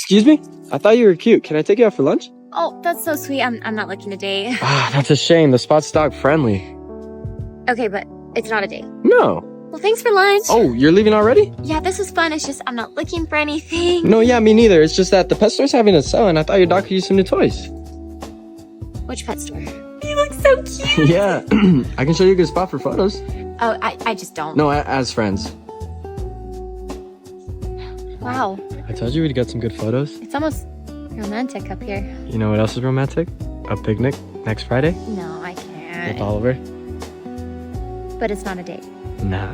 Excuse me? I thought you were cute. Can I take you out for lunch? Oh, that's so sweet. I'm not looking to date. Ah, that's a shame. The spot's dog friendly. Okay, but it's not a date. No. Well, thanks for lunch. Oh, you're leaving already? Yeah, this was fun. It's just I'm not looking for anything. No, yeah, me neither. It's just that the pet store's having a sale and I thought your dog could use some new toys. Which pet store? You look so cute. Yeah, I can show you a good spot for photos. Oh, I just don't. No, as friends. Wow, I told you we'd get some good photos. it's almost romantic up here. You know what else is romantic? A picnic next Friday No, I with can't. Oliver. But it's not a date. Nah.